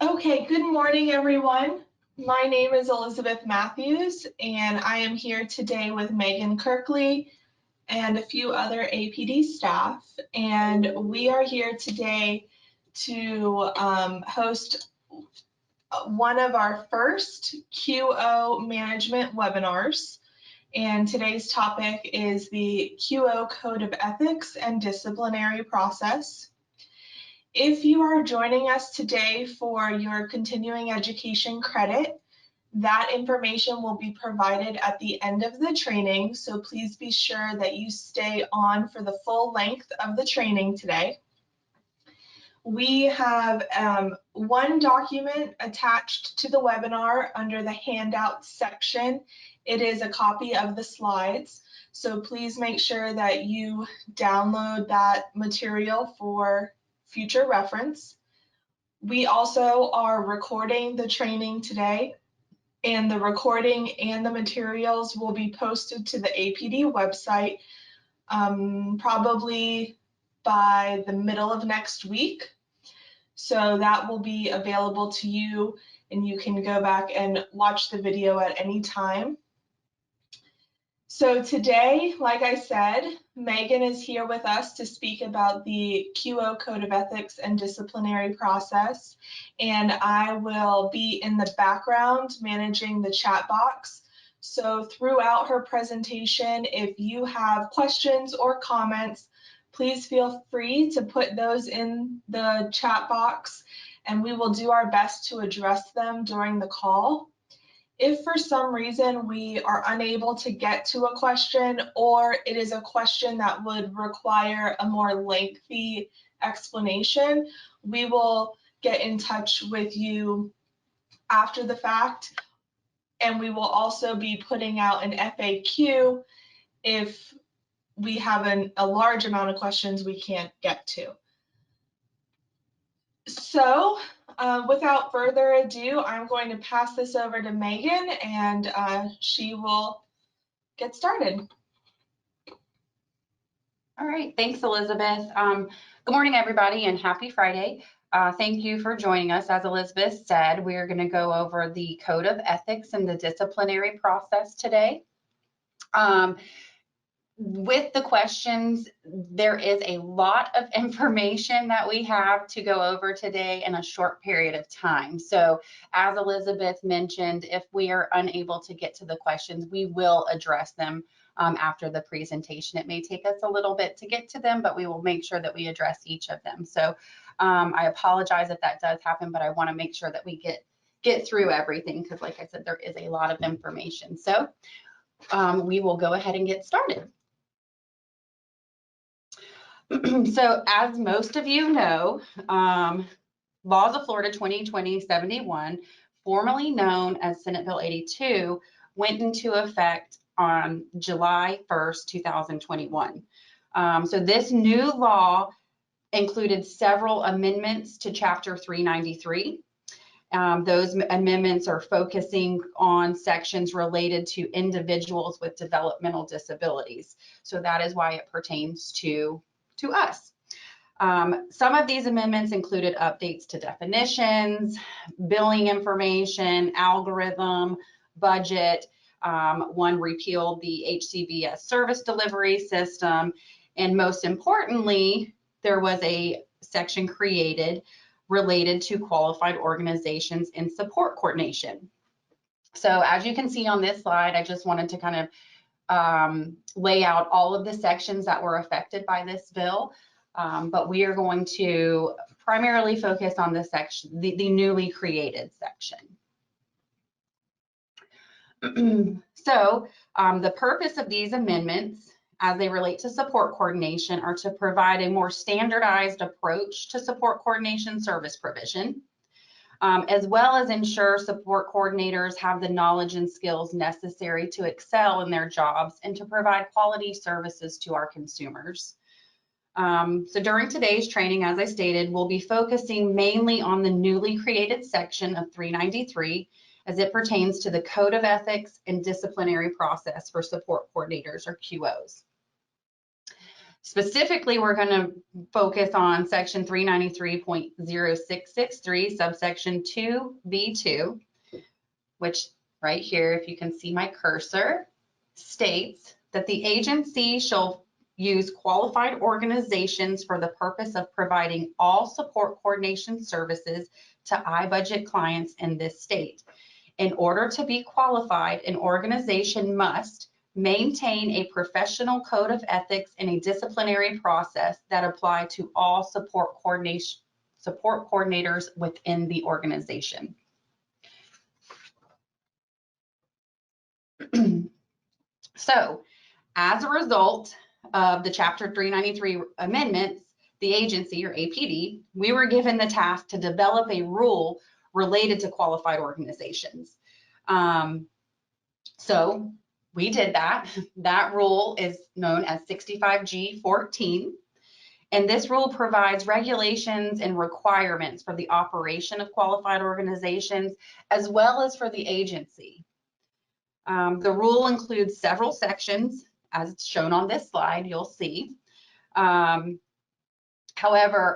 Okay, good morning, everyone. My name is Elizabeth Matthews, and I am here today with Megan Kirkley and a few other APD staff. And we are here today to host one of our first QO management webinars. And today's topic is the QO Code of Ethics and Disciplinary Process. If you are joining us today for your continuing education credit, that information will be provided at the end of the training, so please be sure that you stay on for the full length of the training today. We have one document attached to the webinar under the handout section. It is a copy of the slides, so please make sure that you download that material for future reference. We also are recording the training today, and the recording and the materials will be posted to the APD website probably by the middle of next week. So that will be available to you, and you can go back and watch the video at any time. So today, like I said, Megan is here with us to speak about the QO Code of Ethics and Disciplinary Process, and I will be in the background managing the chat box. So throughout her presentation, if you have questions or comments, please feel free to put those in the chat box, and we will do our best to address them during the call. If for some reason we are unable to get to a question, or it is a question that would require a more lengthy explanation, we will get in touch with you after the fact, and we will also be putting out an FAQ if we have a large amount of questions we can't get to. So without further ado, I'm going to pass this over to Megan, and she will get started. All right, thanks, Elizabeth. Good morning, everybody, and happy Friday. Thank you for joining us. As Elizabeth said, we are going to go over the Code of Ethics and the Disciplinary Process today. With the questions, there is a lot of information that we have to go over today in a short period of time. So as Elizabeth mentioned, if we are unable to get to the questions, we will address them after the presentation. It may take us a little bit to get to them, but we will make sure that we address each of them. So I apologize if that does happen, but I want to make sure that we get through everything, because like I said, there is a lot of information. So we will go ahead and get started. So as most of you know, Laws of Florida 2020-71, formerly known as Senate Bill 82, went into effect on July 1st, 2021. So this new law included several amendments to Chapter 393. Those amendments are focusing on sections related to individuals with developmental disabilities. So that is why it pertains to us. Some of these amendments included updates to definitions, billing information, algorithm, budget. One repealed the HCBS service delivery system, and most importantly, there was a section created related to qualified organizations and support coordination. So as you can see on this slide, I just wanted to kind of lay out all of the sections that were affected by this bill, but we are going to primarily focus on the section, the newly created section. So the purpose of these amendments, as they relate to support coordination, are to provide a more standardized approach to support coordination service provision, as well as ensure support coordinators have the knowledge and skills necessary to excel in their jobs and to provide quality services to our consumers. So during today's training, as I stated, we'll be focusing mainly on the newly created section of 393 as it pertains to the Code of Ethics and Disciplinary Process for Support Coordinators, or QOs. Specifically, we're going to focus on section 393.0663, subsection 2B2, which right here, if you can see my cursor, states that the agency shall use qualified organizations for the purpose of providing all support coordination services to iBudget clients in this state. In order to be qualified, an organization must maintain a professional code of ethics and a disciplinary process that apply to all support coordinators within the organization. So, as a result of the Chapter 393 amendments, the agency, or APD, we were given the task to develop a rule related to qualified organizations. So we did that. That rule is known as 65G14. And this rule provides regulations and requirements for the operation of qualified organizations, as well as for the agency. The rule includes several sections, as it's shown on this slide, you'll see. However,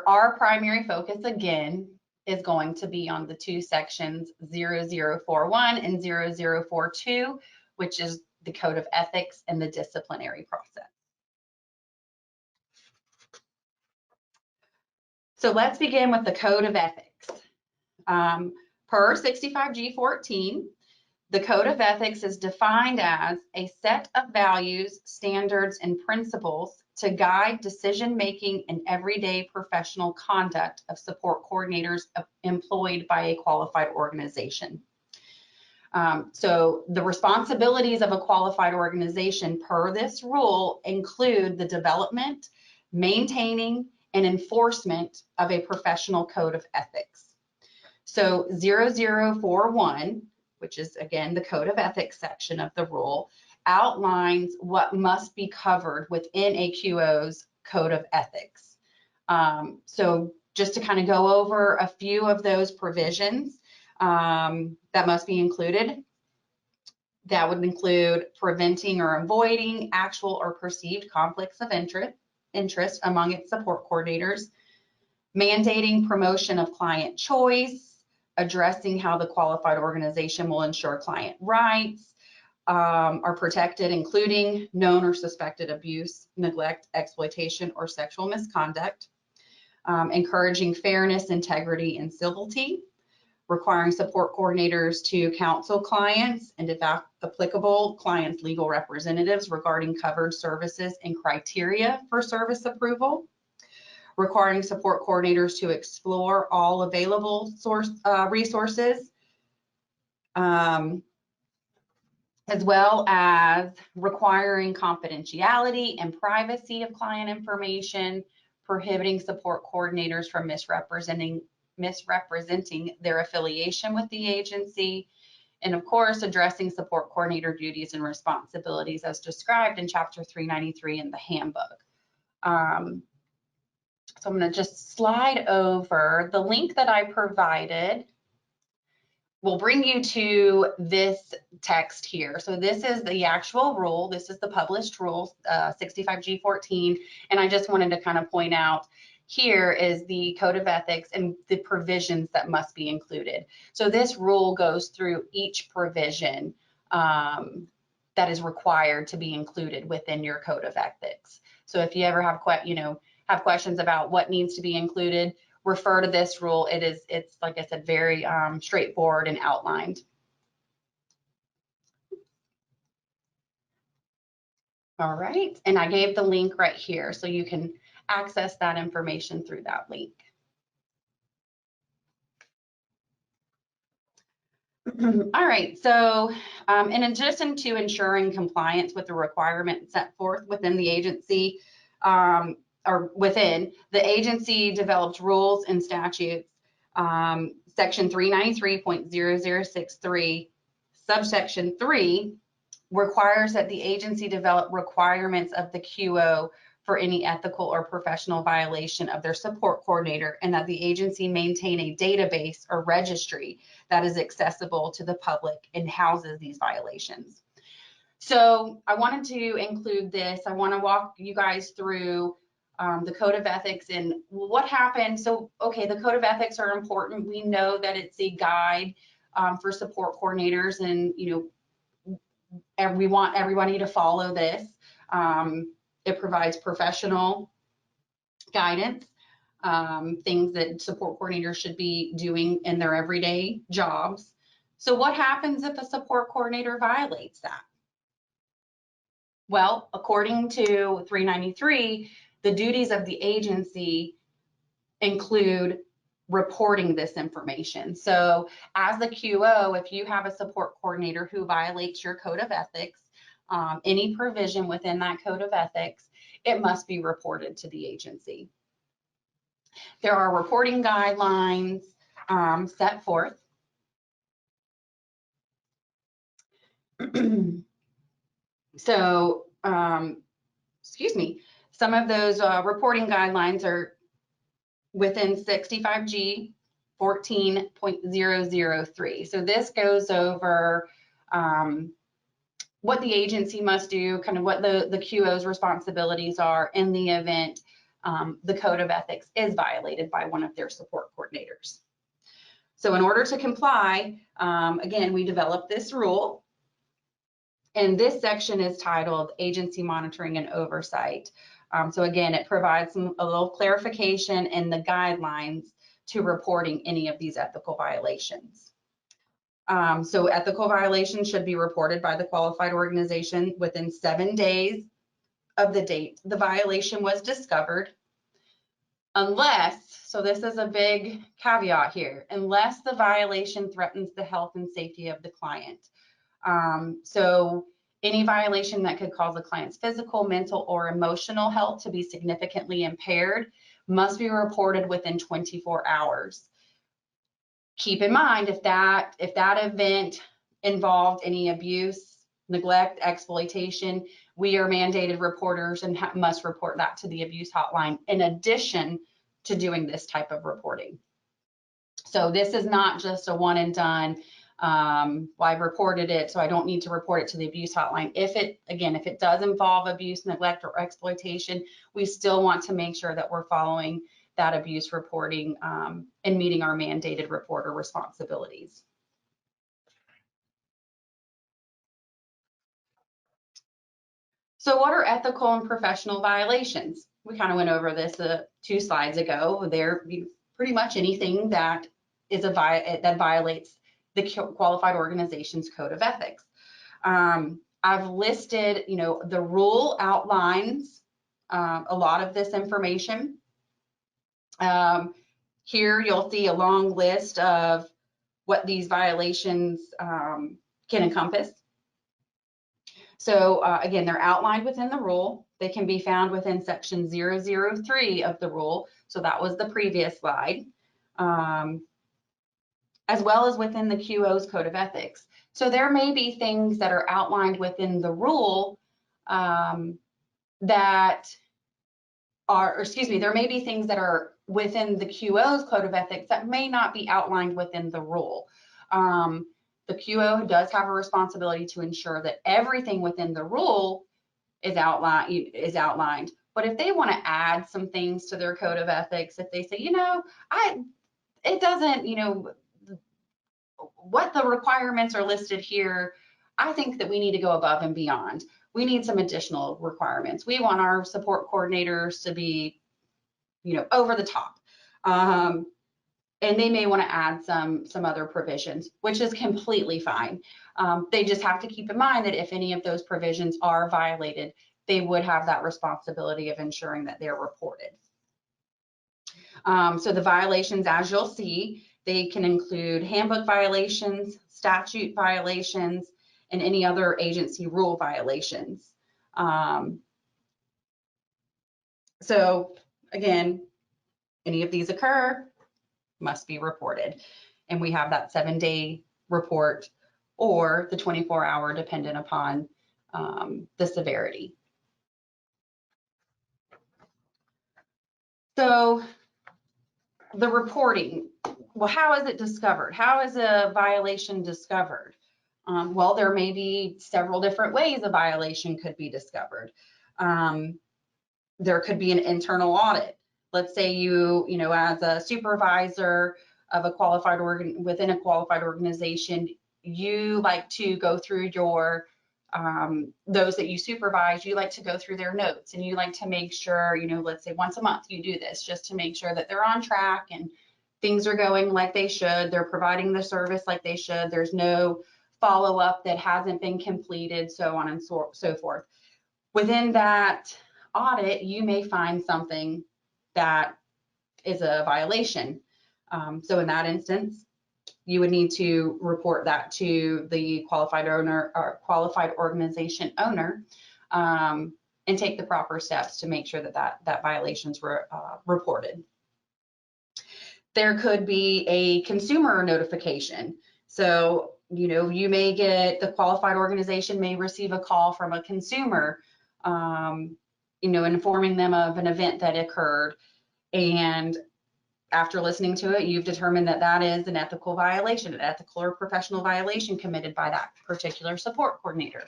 our primary focus, again, is going to be on the two sections 0041 and 0042, which is the Code of Ethics and the Disciplinary Process. So let's begin with the Code of Ethics. Per 65G14, the Code of Ethics is defined as a set of values, standards, and principles to guide decision-making and everyday professional conduct of support coordinators employed by a qualified organization. So the responsibilities of a qualified organization per this rule include the development, maintaining, and enforcement of a professional code of ethics. So 0041, which is again the Code of Ethics section of the rule, outlines what must be covered within a QO's Code of Ethics. So just to kind of go over a few of those provisions that must be included, that would include preventing or avoiding actual or perceived conflicts of interest among its support coordinators, mandating promotion of client choice, addressing how the qualified organization will ensure client rights are protected, including known or suspected abuse, neglect, exploitation, or sexual misconduct, encouraging fairness, integrity, and civility, requiring support coordinators to counsel clients and, if applicable, clients' legal representatives regarding covered services and criteria for service approval, requiring support coordinators to explore all available resources, as well as requiring confidentiality and privacy of client information, prohibiting support coordinators from misrepresenting their affiliation with the agency, and of course, addressing support coordinator duties and responsibilities as described in Chapter 393 in the handbook. So I'm going to just slide over. The link that I provided will bring you to this text here. So this is the actual rule. This is the published rule, 65G14. And I just wanted to kind of point out here is the Code of Ethics and the provisions that must be included. So this rule goes through each provision that is required to be included within your Code of Ethics. So if you ever have questions about what needs to be included, refer to this rule. It's like I said, very straightforward and outlined. All right, and I gave the link right here, so you can access that information through that link. All right, so in addition to ensuring compliance with the requirements set forth within the agency, the agency developed rules and statutes. Section 393.0063, subsection 3, requires that the agency develop requirements of the QO for any ethical or professional violation of their support coordinator, and that the agency maintain a database or registry that is accessible to the public and houses these violations. So I wanted to include this. I want to walk you guys through the code of ethics and what happened. So, okay, the code of ethics are important. We know that it's a guide for support coordinators, and we want everybody to follow this. It provides professional guidance, things that support coordinators should be doing in their everyday jobs. So what happens if a support coordinator violates that? Well, according to 393, the duties of the agency include reporting this information. So as the QO, if you have a support coordinator who violates your code of ethics, any provision within that code of ethics, it must be reported to the agency. There are reporting guidelines set forth. So, excuse me, some of those reporting guidelines are within 65G 14.003. So this goes over what the agency must do, kind of what the QO's responsibilities are in the event the code of ethics is violated by one of their support coordinators. So in order to comply, again, we developed this rule. And this section is titled Agency Monitoring and Oversight. So again, it provides a little clarification in the guidelines to reporting any of these ethical violations. So ethical violations should be reported by the qualified organization within 7 days of the date the violation was discovered, unless, so this is a big caveat here, unless the violation threatens the health and safety of the client. So any violation that could cause the client's physical, mental, or emotional health to be significantly impaired must be reported within 24 hours. Keep in mind, if that event involved any abuse, neglect, exploitation, we are mandated reporters and must report that to the abuse hotline in addition to doing this type of reporting. So this is not just a one and done. Well, I've reported it, so I don't need to report it to the abuse hotline. If it does involve abuse, neglect, or exploitation, we still want to make sure that we're following that abuse reporting and meeting our mandated reporter responsibilities. So what are ethical and professional violations? We kind of went over this 2 slides ago. They're pretty much anything that is that violates the qualified organization's code of ethics. I've listed, the rule outlines a lot of this information. Here you'll see a long list of what these violations can encompass. So again, they're outlined within the rule. They can be found within section 003 of the rule. So that was the previous slide. As well as within the QO's code of ethics. So there may be things that are outlined within the rule there may be things that are within the QO's code of ethics that may not be outlined within the rule. The QO does have a responsibility to ensure that everything within the rule is outlined. But if they want to add some things to their code of ethics, if they say, it doesn't, what the requirements are listed here, I think that we need to go above and beyond. We need some additional requirements. We want our support coordinators to be, over the top. And they may want to add some other provisions, which is completely fine. They just have to keep in mind that if any of those provisions are violated, they would have that responsibility of ensuring that they're reported. So the violations, as you'll see, they can include handbook violations, statute violations, and any other agency rule violations. So again, any of these occur, must be reported. And we have that 7-day report or the 24-hour dependent upon the severity. So the reporting, well, how is it discovered? How is a violation discovered? Well, there may be several different ways a violation could be discovered. There could be an internal audit. Let's say you know, as a supervisor of a qualified within a qualified organization, you like to go through your those that you supervise, you like to go through their notes, and you like to make sure, you know, let's say once a month you do this just to make sure that they're on track and things are going like they should, they're providing the service like they should, there's no follow-up that hasn't been completed, so on and so forth. Within that audit, you may find something that is a violation. So in that instance, you would need to report that to the qualified owner or qualified organization owner, and take the proper steps to make sure that violations were reported. There could be a consumer notification. So, you know, you may get, the qualified organization may receive a call from a consumer, you know, informing them of an event that occurred. And after listening to it, you've determined that that is an ethical violation, an ethical or professional violation committed by that particular support coordinator.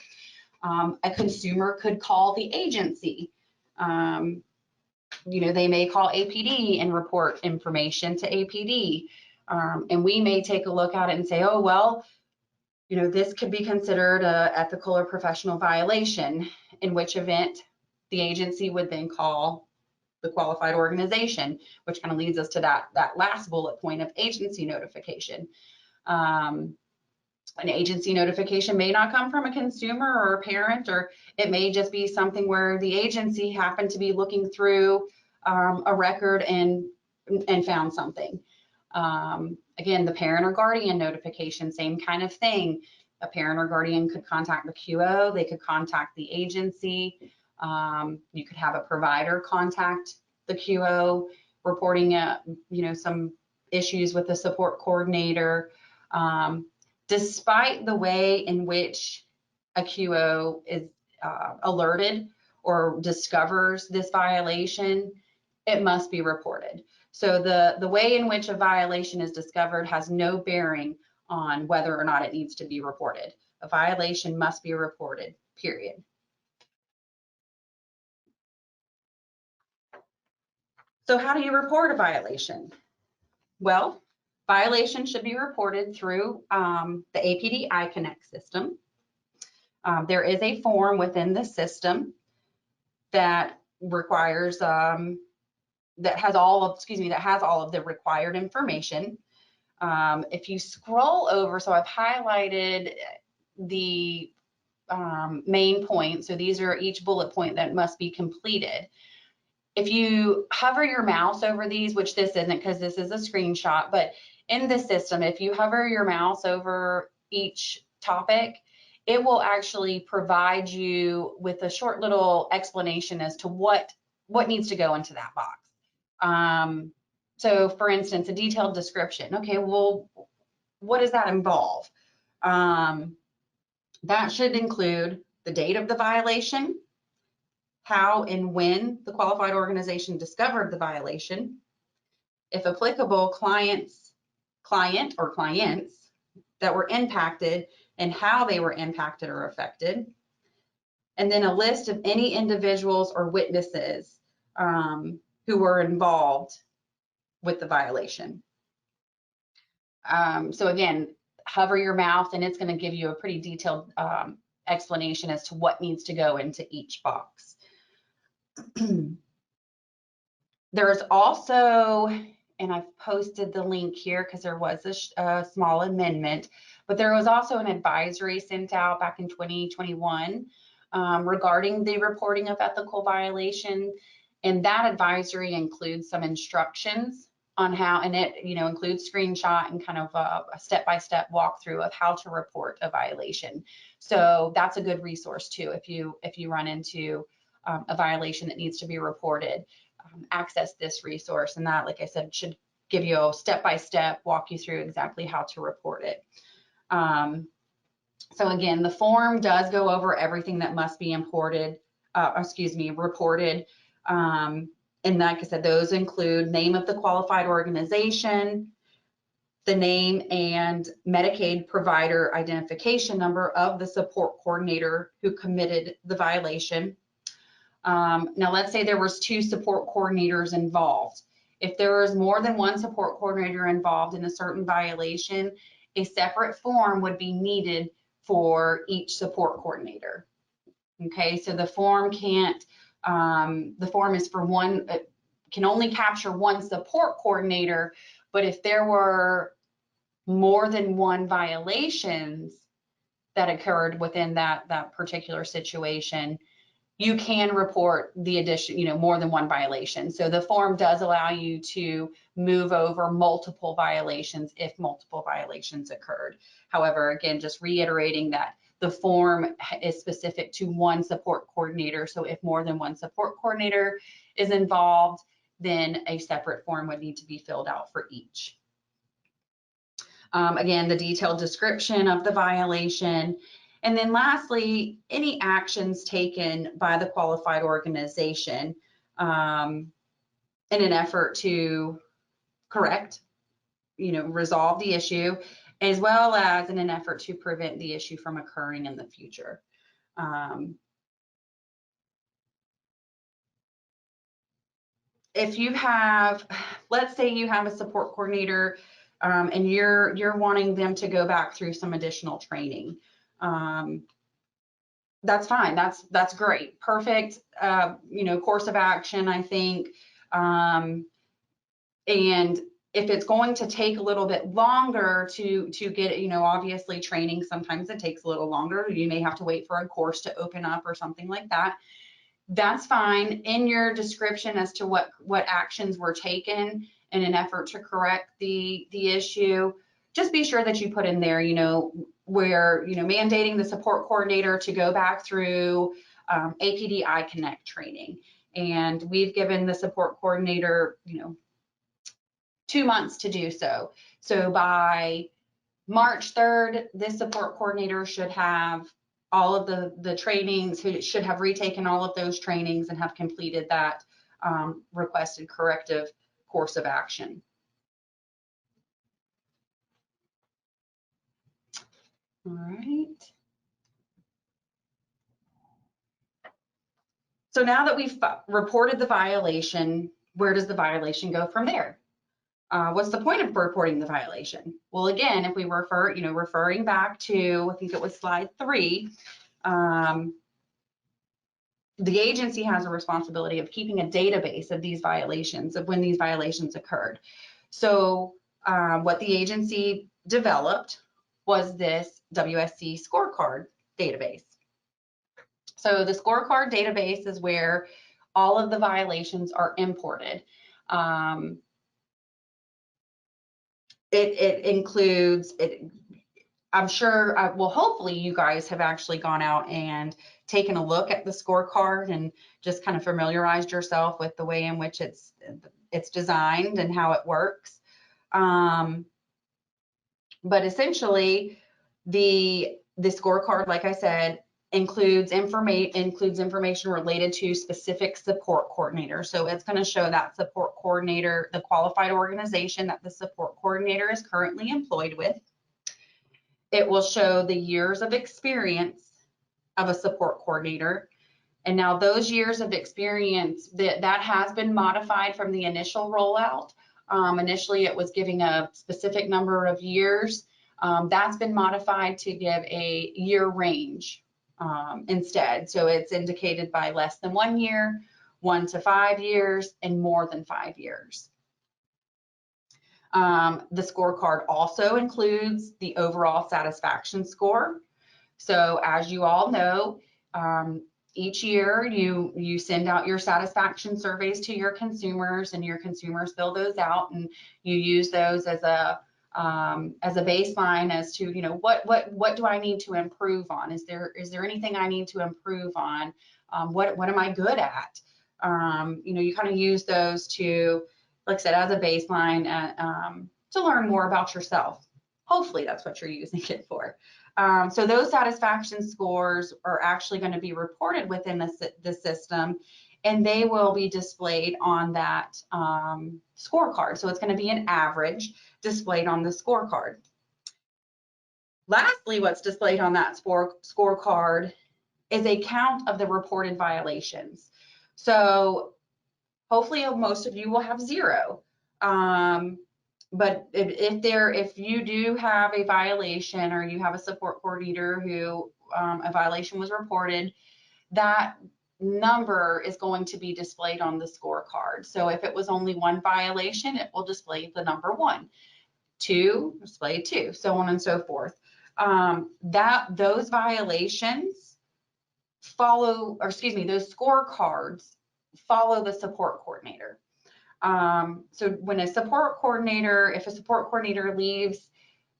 A consumer could call the agency. You know, they may call APD and report information to APD. And we may take a look at it and say, oh, well, you know, this could be considered an ethical or professional violation, in which event the agency would then call the qualified organization, which kind of leads us to that last bullet point of agency notification. An agency notification may not come from a consumer or a parent, or it may just be something where the agency happened to be looking through a record and found something. Again, the parent or guardian notification, same kind of thing. A parent or guardian could contact the QO, they could contact the agency. You could have a provider contact the QO reporting you know, some issues with the support coordinator. Despite the way in which a QO is alerted or discovers this violation, it must be reported. So the way in which a violation is discovered has no bearing on whether or not it needs to be reported. A violation must be reported, period. So how do you report a violation? Well, violations should be reported through the APD iConnect system. There is a form within the system that requires that has all of the required information. If you scroll over, so I've highlighted the main points. So these are each bullet point that must be completed. If you hover your mouse over these, which this isn't because this is a screenshot, but in the system, if you hover your mouse over each topic, it will actually provide you with a short little explanation as to what needs to go into that box. So for instance, a detailed description. Okay, well, what does that involve? That should include the date of the violation, how and when the qualified organization discovered the violation, if applicable, client or clients that were impacted and how they were impacted or affected, and then a list of any individuals or witnesses who were involved with the violation. So again, hover your mouse and it's going to give you a pretty detailed explanation as to what needs to go into each box. There's also, and I've posted the link here because there was a small amendment, but there was also an advisory sent out back in 2021 regarding the reporting of ethical violation. And that advisory includes some instructions on how, and it, you know, includes screenshot and kind of a step-by-step walkthrough of how to report a violation. So that's a good resource too if you run into a violation that needs to be reported. Access this resource, and that, like I said, should give you a step-by-step, walk you through exactly how to report it. So again, the form does go over everything that must be reported. And like I said, those include name of the qualified organization, the name and Medicaid provider identification number of the support coordinator who committed the violation, Now let's say there was 2 support coordinators involved. If there was more than 1 support coordinator involved in a certain violation, a separate form would be needed for each support coordinator. Okay, so the form can't, the form is for one, can only capture 1 support coordinator, but if there were more than 1 violations that occurred within that particular situation, you can report the addition, more than 1 violation. So the form does allow you to move over multiple violations if multiple violations occurred. However, again, just reiterating that the form is specific to 1 support coordinator. So if more than 1 support coordinator is involved, then a separate form would need to be filled out for each. Again, the detailed description of the violation. And then lastly, any actions taken by the qualified organization in an effort to correct, resolve the issue, as well as in an effort to prevent the issue from occurring in the future. If you have, let's say you have a support coordinator and you're wanting them to go back through some additional training. That's fine. That's great. Perfect. Course of action, I think. And if it's going to take a little bit longer to get, obviously training, sometimes it takes a little longer. You may have to wait for a course to open up or something like that. That's fine. In your description as to what actions were taken in an effort to correct the issue, just be sure that you put in there, where, mandating the support coordinator to go back through APD iConnect training. And we've given the support coordinator, 2 months to do so. So by March 3rd, this support coordinator should have all of the trainings, who should have retaken all of those trainings and have completed that requested corrective course of action. All right. So now that we've reported the violation, where does the violation go from there? What's the point of reporting the violation? Well, again, if we refer, referring back to, I think it was slide 3, the agency has a responsibility of keeping a database of these violations, of when these violations occurred. So what the agency developed was this WSC scorecard database. So the scorecard database is where all of the violations are imported. It includes, I'm sure, well, hopefully you guys have actually gone out and taken a look at the scorecard and just kind of familiarized yourself with the way in which it's designed and how it works. But essentially, the scorecard, like I said, includes information related to specific support coordinator. So it's going to show that support coordinator, the qualified organization that the support coordinator is currently employed with. It will show the years of experience of a support coordinator. And now those years of experience, that has been modified from the initial rollout. Initially, it was giving a specific number of years. That's been modified to give a year range instead. So it's indicated by less than 1 year, 1 to 5 years, and more than 5 years. The scorecard also includes the overall satisfaction score. So as you all know, each year you send out your satisfaction surveys to your consumers, and your consumers fill those out, and you use those as a baseline as to, what do I need to improve on? Is there anything I need to improve on? What am I good at? You kind of use those to, like I said, as a baseline to learn more about yourself. Hopefully that's what you're using it for. So those satisfaction scores are actually going to be reported within the system, and they will be displayed on that scorecard. So it's going to be an average displayed on the scorecard. Lastly, what's displayed on that scorecard is a count of the reported violations. So hopefully most of you will have 0. But if you do have a violation, or you have a support coordinator who a violation was reported, that number is going to be displayed on the scorecard. So if it was only 1 violation, it will display the number 1. 2, display 2, so on and so forth. Those violations follow, or excuse me, those scorecards follow the support coordinator. So when a support coordinator, if a support coordinator leaves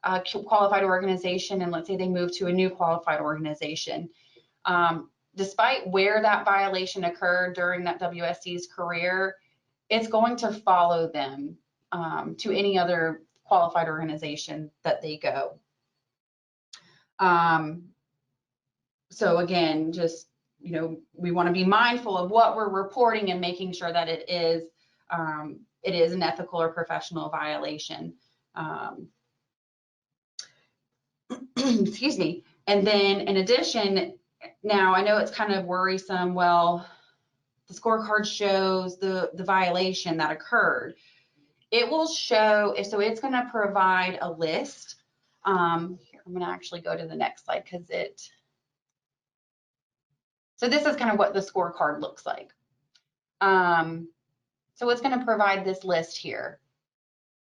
a qualified organization, and let's say they move to a new qualified organization, despite where that violation occurred during that WSC's career, it's going to follow them to any other qualified organization that they go. So again, just, we want to be mindful of what we're reporting and making sure that it is an ethical or professional violation. Excuse me. And then in addition, now I know it's kind of worrisome. Well, the scorecard shows the violation that occurred. It will show, so it's going to provide a list. Here, I'm going to actually go to the next slide because so this is kind of what the scorecard looks like. So it's going to provide this list here.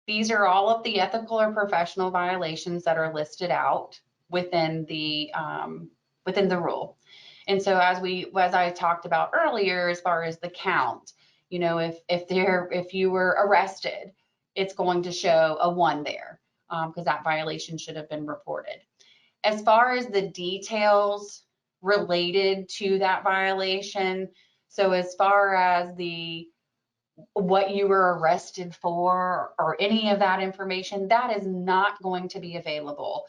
These are all of the ethical or professional violations that are listed out within the rule. And so as I talked about earlier, as far as the count, if you were arrested, it's going to show a 1 there because that violation should have been reported. As far as the details related to that violation, so as far as what you were arrested for or any of that information, that is not going to be available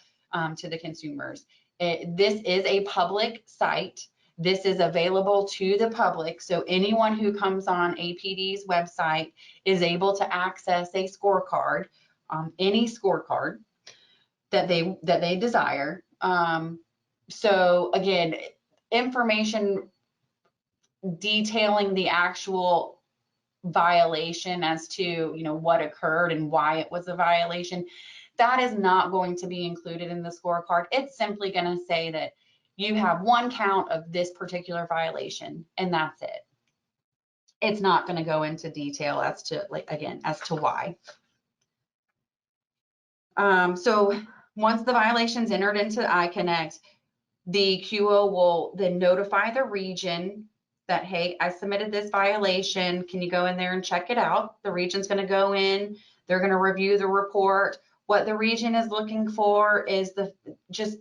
to the consumers. This is a public site. This is available to the public. So anyone who comes on APD's website is able to access a scorecard, any scorecard that they desire. So again, information detailing the actual violation as to what occurred and why it was a violation, that is not going to be included in the scorecard. It's simply going to say that you have 1 count of this particular violation, and that's it. It's not going to go into detail as to why. So once the violation's entered into iConnect, the QO will then notify the region that, hey, I submitted this violation. Can you go in there and check it out? The region's going to go in. They're going to review the report. What the region is looking for is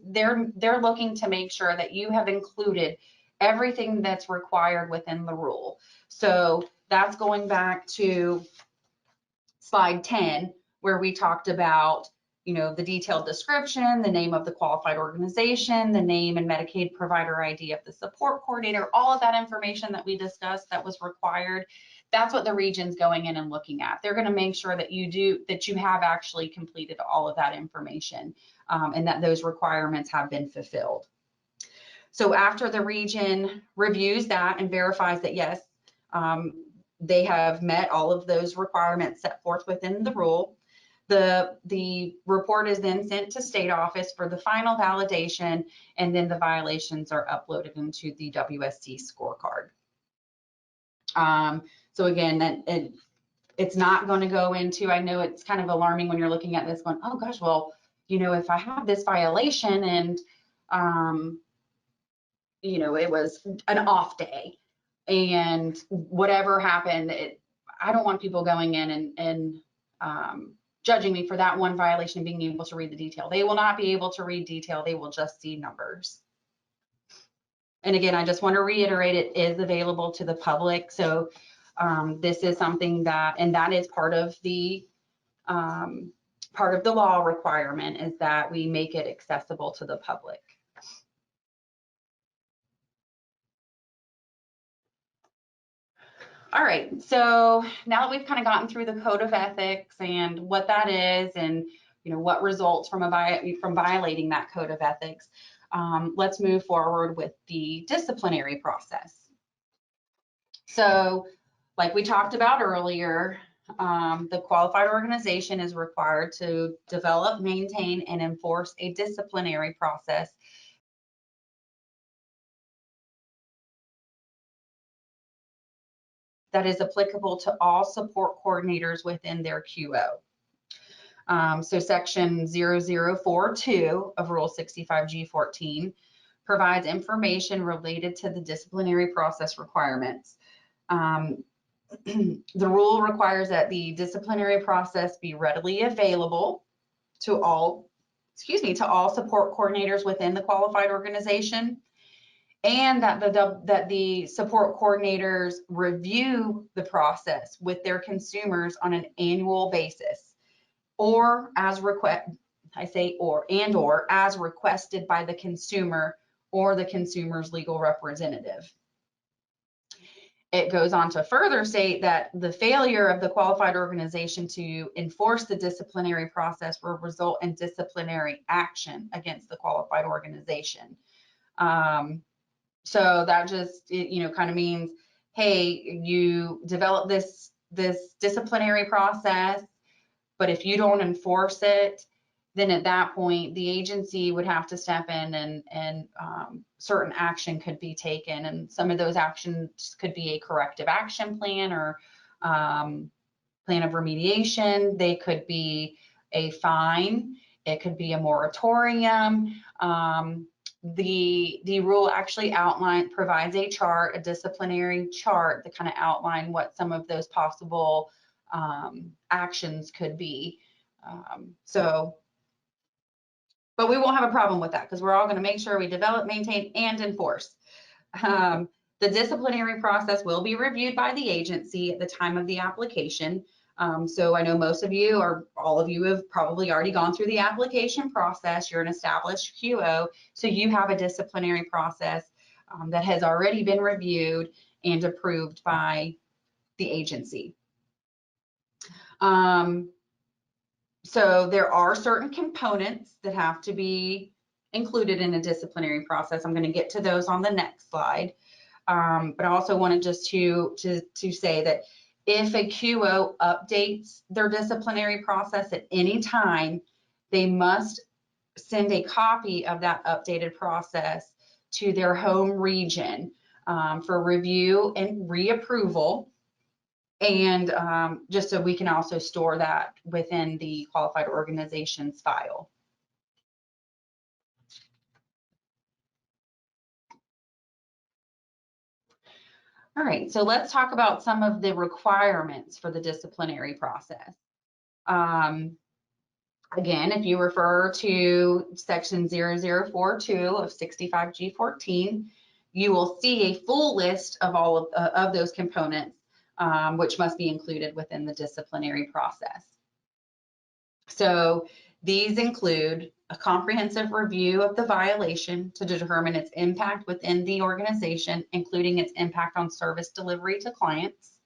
they're looking to make sure that you have included everything that's required within the rule. So that's going back to slide 10, where we talked about the detailed description, the name of the qualified organization, the name and Medicaid provider ID of the support coordinator, all of that information that we discussed that was required. That's what the region's going in and looking at. They're going to make sure that you have actually completed all of that information and that those requirements have been fulfilled. So after the region reviews that and verifies that, yes, they have met all of those requirements set forth within the rule, the report is then sent to state office for the final validation, and then the violations are uploaded into the WSC scorecard. So again, it's not going to go into, I know it's kind of alarming when you're looking at this going, oh gosh, well, if I have this violation and, it was an off day and whatever happened, I don't want people going in and judging me for that 1 violation and being able to read the detail. They will not be able to read detail. They will just see numbers. And again, I just want to reiterate, it is available to the public. So this is something that is part of the law requirement, is that we make it accessible to the public. All right, so now that we've kind of gotten through the code of ethics and what that is, and what results from violating that code of ethics, let's move forward with the disciplinary process. So like we talked about earlier, the qualified organization is required to develop, maintain, and enforce a disciplinary process that is applicable to all support coordinators within their QO. So section 0042 of Rule 65G14 provides information related to the disciplinary process requirements. The rule requires that the disciplinary process be readily available to all, to all support coordinators within the qualified organization, and that the support coordinators review the process with their consumers on an annual basis, or as as requested by the consumer or the consumer's legal representative. It goes on to further state that the failure of the qualified organization to enforce the disciplinary process will result in disciplinary action against the qualified organization. So that just, kind of means, hey, you develop this disciplinary process, but if you don't enforce it, then at that point, the agency would have to step in and certain action could be taken. And some of those actions could be a corrective action plan or plan of remediation. They could be a fine. It could be a moratorium. The rule actually provides a chart, a disciplinary chart that kind of outline what some of those possible actions could be. But we won't have a problem with that because we're all going to make sure we develop, maintain, and enforce. The disciplinary process will be reviewed by the agency at the time of the application. So I know most of you, or all of you, have probably already gone through the application process. You're an established QO, so you have a disciplinary process that has already been reviewed and approved by the agency. So there are certain components that have to be included in a disciplinary process. I'm going to get to those on the next slide. But I also wanted just to say that if a QO updates their disciplinary process at any time, they must send a copy of that updated process to their home region for review and reapproval. And just so we can also store that within the qualified organization's file. All right, so let's talk about some of the requirements for the disciplinary process. Again, if you refer to section 0042 of 65G14, you will see a full list of all of those components, which must be included within the disciplinary process. So these include a comprehensive review of the violation to determine its impact within the organization, including its impact on service delivery to clients.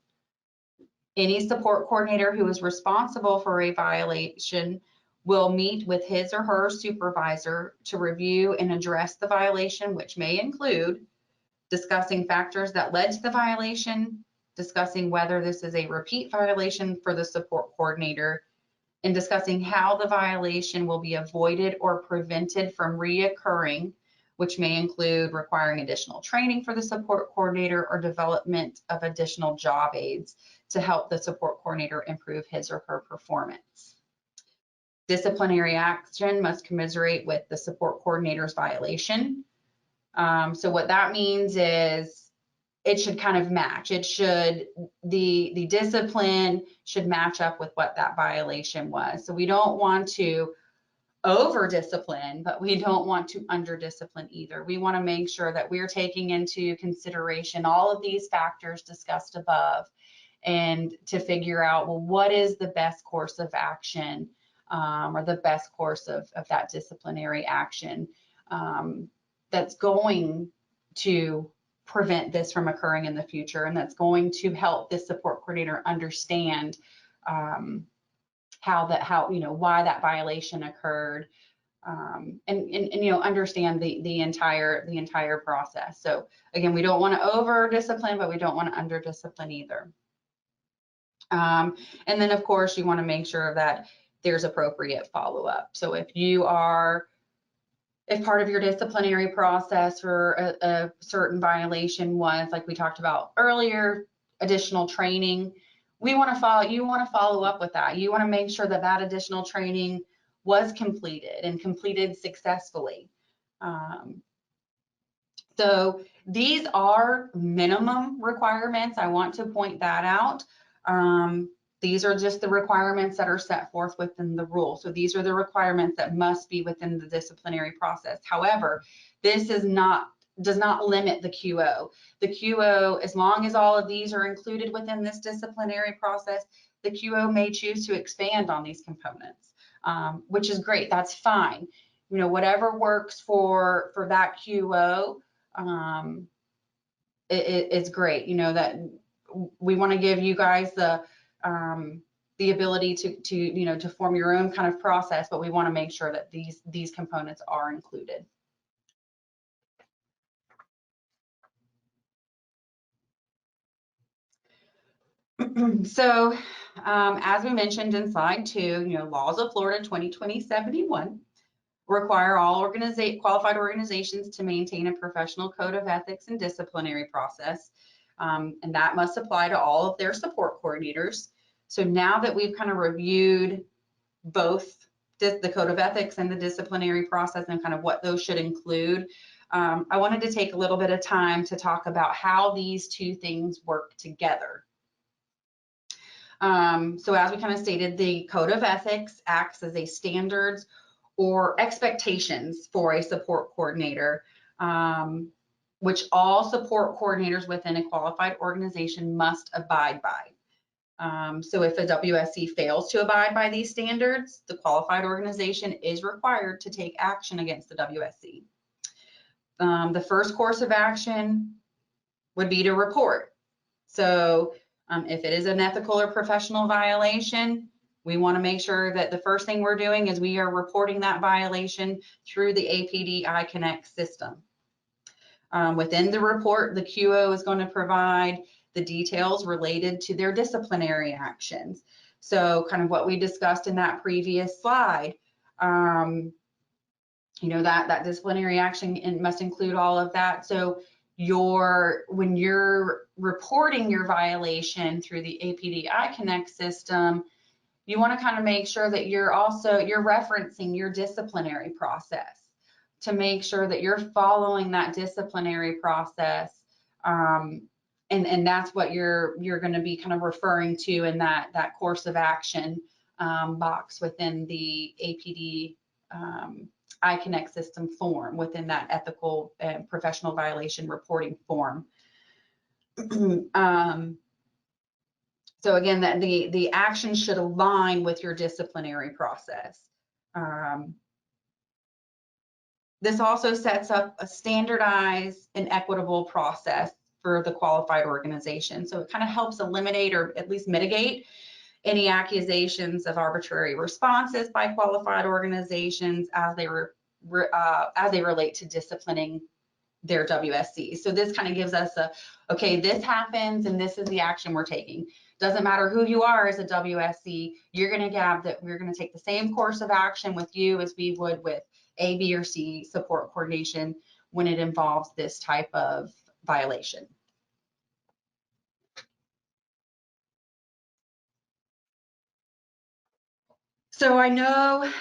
Any support coordinator who is responsible for a violation will meet with his or her supervisor to review and address the violation, which may include discussing factors that led to the violation, discussing whether this is a repeat violation for the support coordinator, and discussing how the violation will be avoided or prevented from reoccurring, which may include requiring additional training for the support coordinator or development of additional job aids to help the support coordinator improve his or her performance. Disciplinary action must commiserate with the support coordinator's violation. So what that means is it should kind of match. It should, the discipline should match up with what that violation was. So we don't want to over discipline, but we don't want to under discipline either. We want to make sure that we're taking into consideration all of these factors discussed above and to figure out, well, what is the best course of action or the best course of that disciplinary action that's going to prevent this from occurring in the future, and that's going to help this support coordinator understand why that violation occurred, understand the entire process. So again, we don't want to over discipline, but we don't want to under discipline either. And then of course you want to make sure that there's appropriate follow-up. So if part of your disciplinary process for a certain violation was, like we talked about earlier, additional training, you want to follow up with that. You want to make sure that that additional training was completed and completed successfully. So these are minimum requirements. I want to point that out. These are just the requirements that are set forth within the rule. So these are the requirements that must be within the disciplinary process. However, this does not limit the QO. The QO, as long as all of these are included within this disciplinary process, the QO may choose to expand on these components, which is great. That's fine. Whatever works for that QO, it's great. That we want to give you guys the ability to form your own kind of process, but we want to make sure that these components are included. So as we mentioned in slide 2, laws of Florida 2020-71 require all qualified organizations to maintain a professional code of ethics and disciplinary process, and that must apply to all of their support coordinators. So now that we've kind of reviewed both the code of ethics and the disciplinary process and kind of what those should include, I wanted to take a little bit of time to talk about how these two things work together. So as we kind of stated, the code of ethics acts as a standards or expectations for a support coordinator, which all support coordinators within a qualified organization must abide by. So if a WSC fails to abide by these standards, the qualified organization is required to take action against the WSC. The first course of action would be to report. So if it is an ethical or professional violation, we want to make sure that the first thing we're doing is we are reporting that violation through the APD iConnect system. Within the report, the QO is going to provide the details related to their disciplinary actions. So kind of what we discussed in that previous slide, that disciplinary action must include all of that. So when you're reporting your violation through the APD iConnect system, you want to kind of make sure that you're referencing your disciplinary process to make sure that you're following that disciplinary process, and that's what you're going to be kind of referring to in that course of action box within the APD iConnect system form, within that ethical and professional violation reporting form. So again, that the action should align with your disciplinary process. This also sets up a standardized and equitable process for the qualified organization. So it kind of helps eliminate or at least mitigate any accusations of arbitrary responses by qualified organizations as they relate to disciplining their WSC. So this kind of gives us okay, this happens and this is the action we're taking. Doesn't matter who you are as a WSC, we're going to take the same course of action with you as we would with A, B, or C support coordination when it involves this type of violation. So I know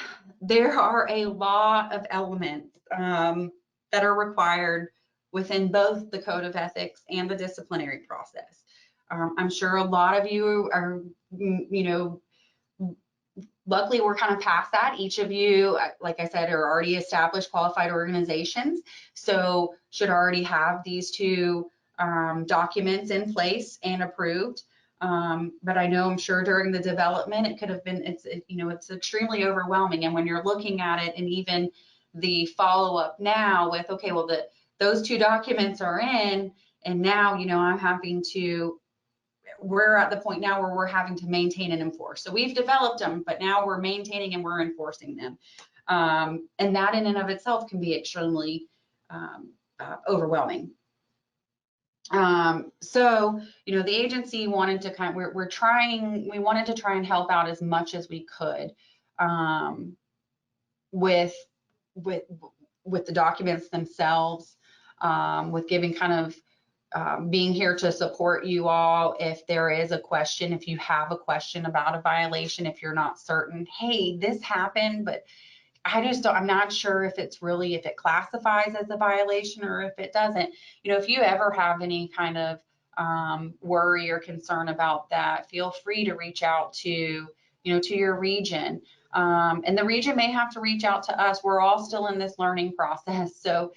there are a lot of elements that are required within both the code of ethics and the disciplinary process. I'm sure a lot of you are, luckily we're kind of past that. Each of you, like I said, are already established qualified organizations, so should already have these two documents in place and approved. But I know, I'm sure during the development, it could have been, it's extremely overwhelming. And when you're looking at it, and even the follow-up now with, okay, well, those two documents are in, and now, we're at the point now where we're having to maintain and enforce. So we've developed them, but now we're maintaining and we're enforcing them. And that in and of itself can be extremely overwhelming. So, you know, the agency wanted to kind of, we wanted to try and help out as much as we could with the documents themselves, with giving kind of being here to support you all. If there is a question, if you have a question about a violation, if you're not certain, hey, this happened, but I'm not sure if it's really, if it classifies as a violation or if it doesn't. You know, if you ever have any kind of worry or concern about that, feel free to reach out to, you know, to your region. And the region may have to reach out to us. We're all still in this learning process. So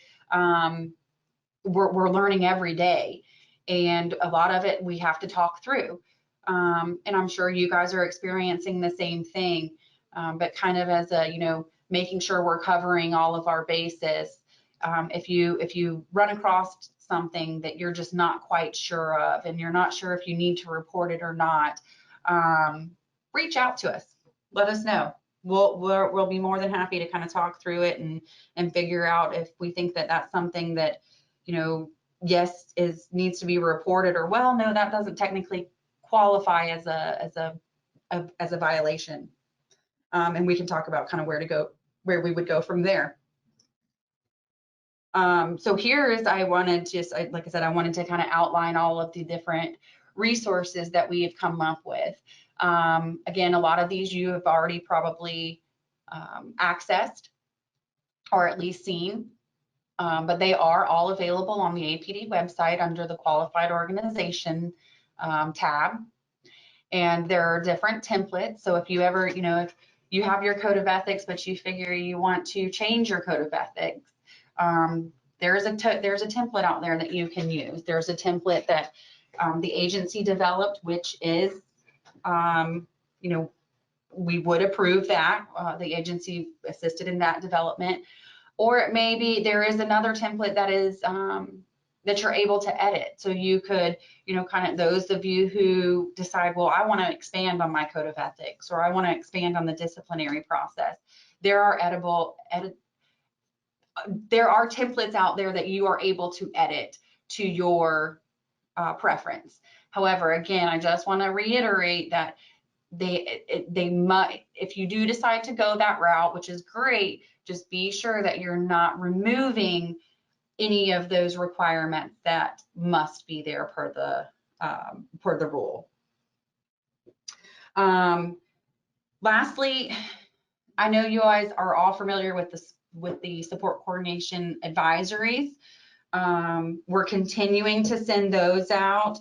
we're learning every day. And a lot of it we have to talk through. And I'm sure you guys are experiencing the same thing, but kind of as a, you know, making sure we're covering all of our bases. If you run across something that you're just not quite sure of, and you're not sure if you need to report it or not, reach out to us. Let us know. We'll be more than happy to kind of talk through it and figure out if we think that that's something that, you know, yes, needs to be reported, or well, no, that doesn't technically qualify as a violation. And we can talk about kind of where we would go from there. So I wanted to kind of outline all of the different resources that we have come up with. Again, a lot of these you have already probably accessed or at least seen, but they are all available on the APD website under the Qualified Organization tab. And there are different templates. So if you ever, you know, if you have your code of ethics, but you figure you want to change your code of ethics, there's a template out there that you can use. There's a template that the agency developed, which is, you know, we would approve that. The agency assisted in that development. Or it may be there is another template that is that you're able to edit. So you could, you know, kind of those of you who decide, well, I want to expand on my code of ethics, or I want to expand on the disciplinary process. There are templates out there that you are able to edit to your preference. However, again, I just want to reiterate that they might, if you do decide to go that route, which is great, just be sure that you're not removing any of those requirements that must be there per the rule. Lastly, I know you guys are all familiar with the support coordination advisories. We're continuing to send those out.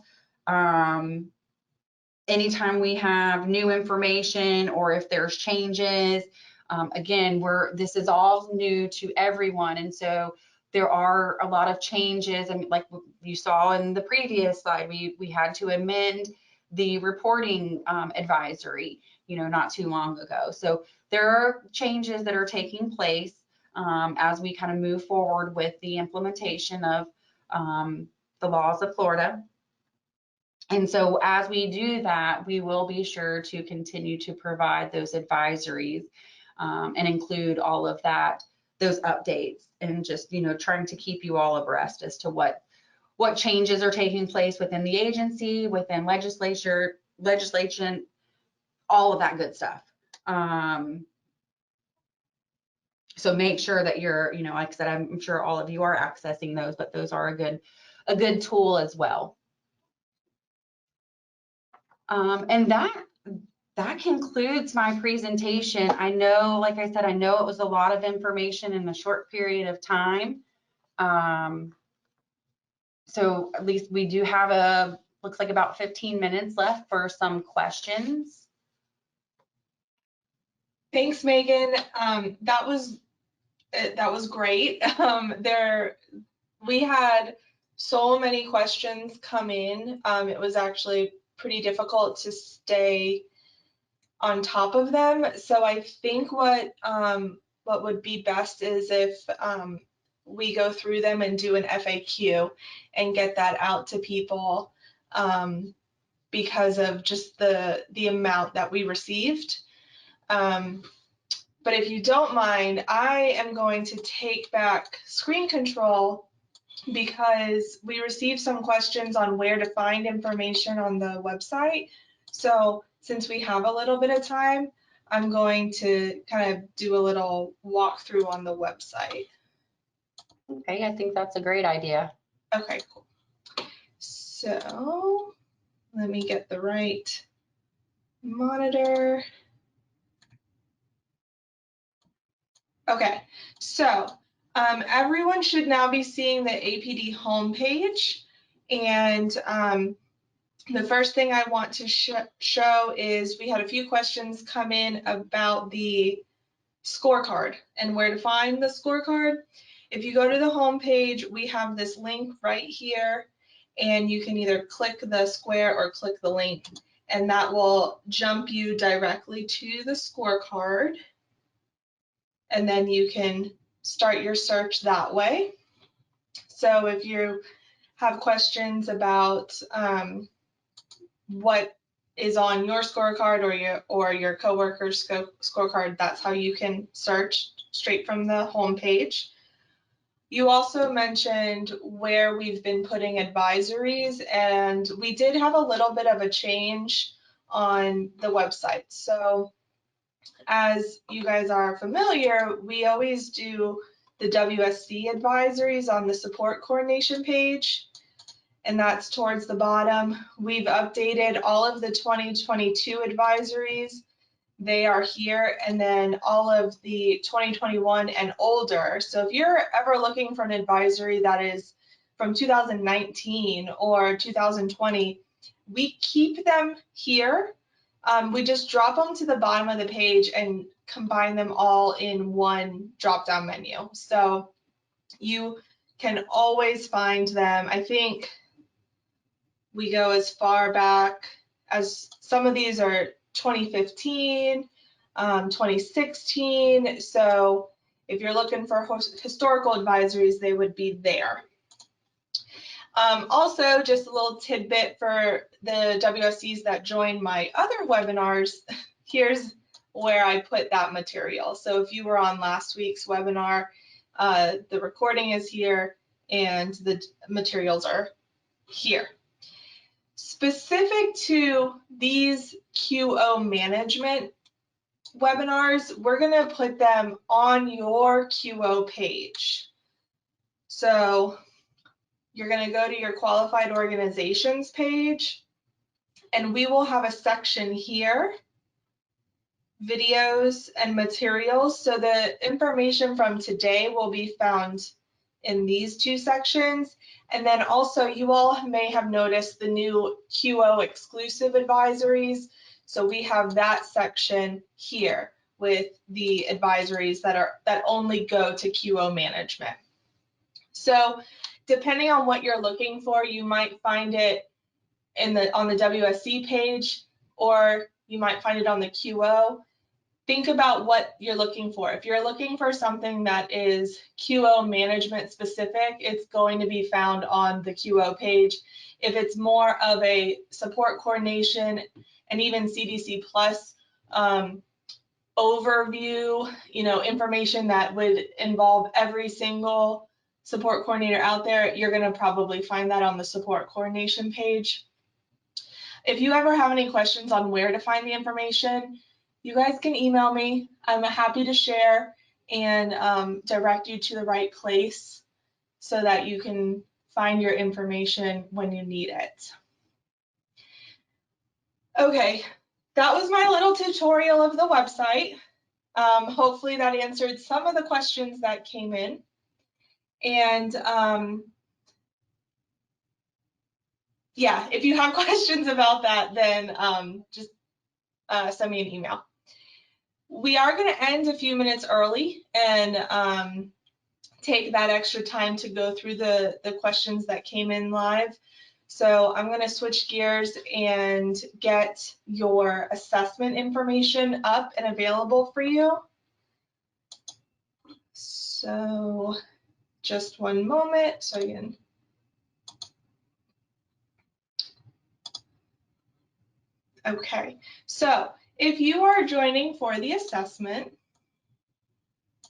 Anytime we have new information or if there's changes, again, this is all new to everyone, and so there are a lot of changes. And like you saw in the previous slide, we had to amend the reporting advisory, you know, not too long ago. So there are changes that are taking place as we kind of move forward with the implementation of the laws of Florida. And so as we do that, we will be sure to continue to provide those advisories and include all of that, those updates, and just, you know, trying to keep you all abreast as to what changes are taking place within the agency, within legislation, all of that good stuff. So make sure that you're, you know, like I said, I'm sure all of you are accessing those, but those are a good tool as well. And that concludes my presentation. I know, like I said, I know it was a lot of information in a short period of time. So at least we do have looks like about 15 minutes left for some questions. Thanks, Megan. That was great. We had so many questions come in. It was actually pretty difficult to stay on top of them. So I think what would be best is if we go through them and do an FAQ and get that out to people because of just the amount that we received. But if you don't mind, I am going to take back screen control because we received some questions on where to find information on the website. So since we have a little bit of time, I'm going to kind of do a little walkthrough on the website. Okay, I think that's a great idea. Okay, cool. So let me get the right monitor. Okay, so everyone should now be seeing the APD homepage. And the first thing I want to show is we had a few questions come in about the scorecard and where to find the scorecard. If you go to the homepage, we have this link right here, and you can either click the square or click the link, and that will jump you directly to the scorecard. And then you can start your search that way. So if you have questions about what is on your scorecard or your coworker's scorecard, that's how you can search straight from the home page. You also mentioned where we've been putting advisories, and we did have a little bit of a change on the website. So as you guys are familiar, we always do the WSC advisories on the support coordination page, and that's towards the bottom. We've updated all of the 2022 advisories. They are here, and then all of the 2021 and older. So if you're ever looking for an advisory that is from 2019 or 2020, we keep them here. We just drop them to the bottom of the page and combine them all in one drop-down menu. So you can always find them. I think we go as far back as some of these are 2015, 2016. So if you're looking for historical advisories, they would be there. Also, just a little tidbit for the WSCs that join my other webinars, here's where I put that material. So if you were on last week's webinar, the recording is here and the materials are here. Specific to these QO management webinars, we're going to put them on your QO page. So you're going to go to your qualified organizations page, and we will have a section here, videos and materials. So the information from today will be found in these two sections. And then also you all may have noticed the new QO exclusive advisories. So we have that section here with the advisories that only go to QO management. So depending on what you're looking for, you might find it on the WSC page, or you might find it on the QO. Think about what you're looking for. If you're looking for something that is QO management specific, it's going to be found on the QO page. If it's more of a support coordination and even CDC plus overview, information that would involve every single support coordinator out there, you're going to probably find that on the support coordination page. If you ever have any questions on where to find the information, you guys can email me. I'm happy to share and direct you to the right place so that you can find your information when you need it. Okay, that was my little tutorial of the website. Hopefully that answered some of the questions that came in. And yeah, if you have questions about that, then just send me an email. We are going to end a few minutes early and take that extra time to go through the questions that came in live. So I'm going to switch gears and get your assessment information up and available for you. So just one moment so you can. Okay, so if you are joining for the assessment,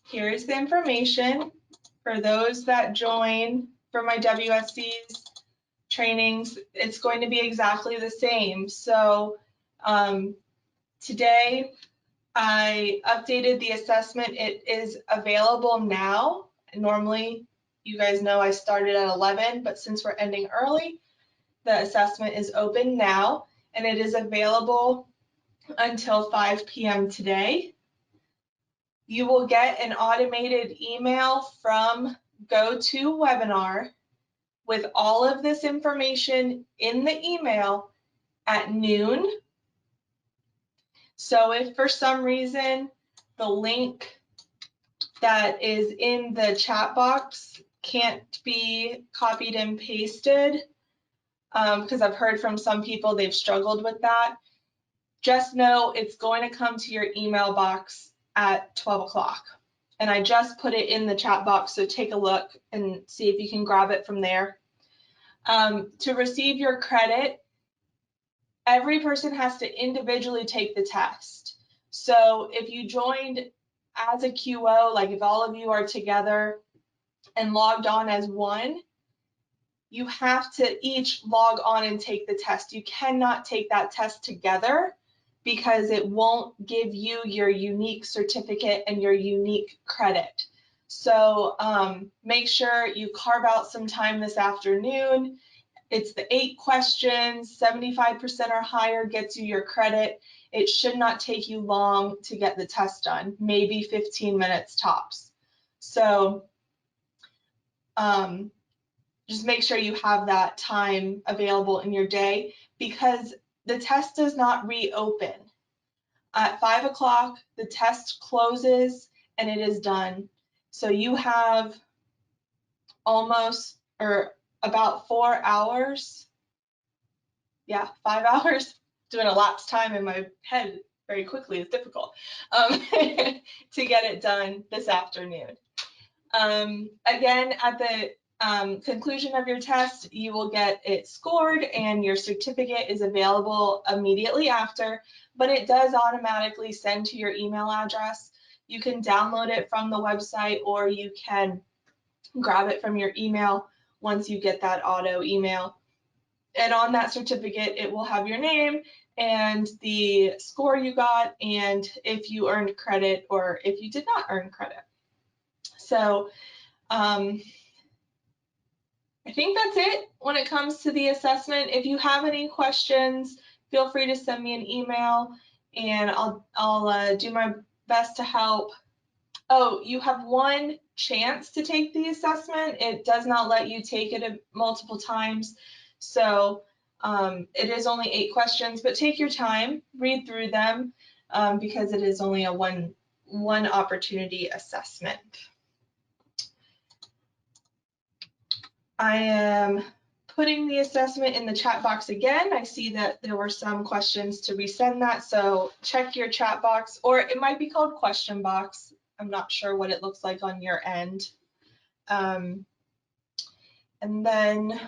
Here's the information for those that join for my WSC's trainings. It's going to be exactly the same. So today I updated the assessment. It is available now. Normally, you guys know I started at 11, but since we're ending early, the assessment is open now, and it is available until 5 p.m. today. You will get an automated email from GoToWebinar with all of this information in the email at noon. So if for some reason the link that is in the chat box can't be copied and pasted, because I've heard from some people they've struggled with that, just know it's going to come to your email box at 12 o'clock. And I just put it in the chat box, so take a look and see if you can grab it from there. To receive your credit, every person has to individually take the test. So if you joined as a QO, like if all of you are together and logged on as one, you have to each log on and take the test. You cannot take that test together because it won't give you your unique certificate and your unique credit. So make sure you carve out some time this afternoon. It's the 8 questions, 75% or higher gets you your credit. It should not take you long to get the test done, maybe 15 minutes tops. So just make sure you have that time available in your day, because the test does not reopen. At 5 o'clock, the test closes and it is done. So you have almost, or about 4 hours. Yeah, 5 hours. Doing elapsed time in my head very quickly is difficult, to get it done this afternoon. Again, at the conclusion of your test, you will get it scored and your certificate is available immediately after, but it does automatically send to your email address. You can download it from the website, or you can grab it from your email once you get that auto email. And on that certificate, it will have your name and the score you got, and if you earned credit or if you did not earn credit. So I think that's it when it comes to the assessment. If you have any questions, feel free to send me an email and I'll do my best to help. Oh, you have one chance to take the assessment. It does not let you take it multiple times. So it is only 8 questions, but take your time, read through them, because it is only a one opportunity assessment. I am putting the assessment in the chat box again. I see that there were some questions to resend that, so check your chat box, or it might be called question box. I'm not sure what it looks like on your end. And then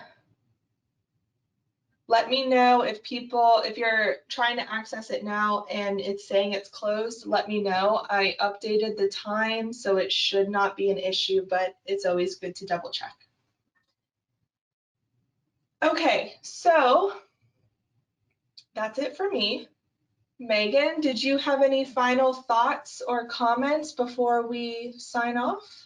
let me know if you're trying to access it now and it's saying it's closed, let me know. I updated the time, so it should not be an issue, but it's always good to double check. Okay, so that's it for me. Megan, did you have any final thoughts or comments before we sign off?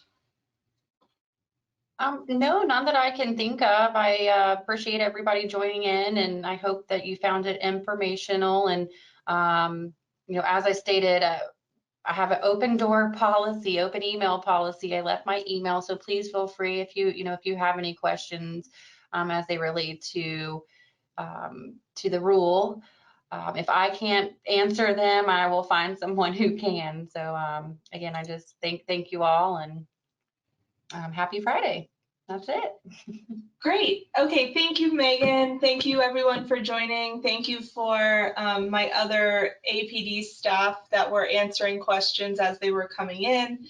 No, none that I can think of. I appreciate everybody joining in, and I hope that you found it informational. And as I stated, I have an open door policy, open email policy. I left my email, so please feel free if you have any questions as they relate to the rule. If I can't answer them, I will find someone who can. So again, I just thank you all, and happy Friday. That's it. Great. Okay, thank you, Megan. Thank you, everyone, for joining. Thank you for my other APD staff that were answering questions as they were coming in.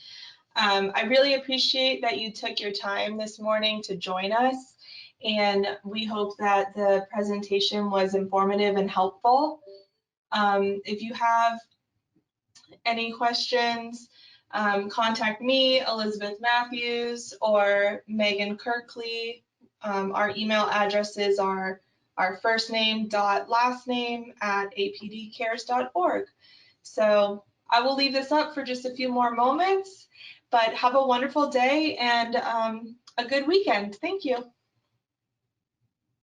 I really appreciate that you took your time this morning to join us, and we hope that the presentation was informative and helpful. If you have any questions, contact me, Elizabeth Matthews, or Megan Kirkley. Our email addresses are our first name dot last name at apdcares.org. So I will leave this up for just a few more moments, but have a wonderful day and a good weekend. Thank you.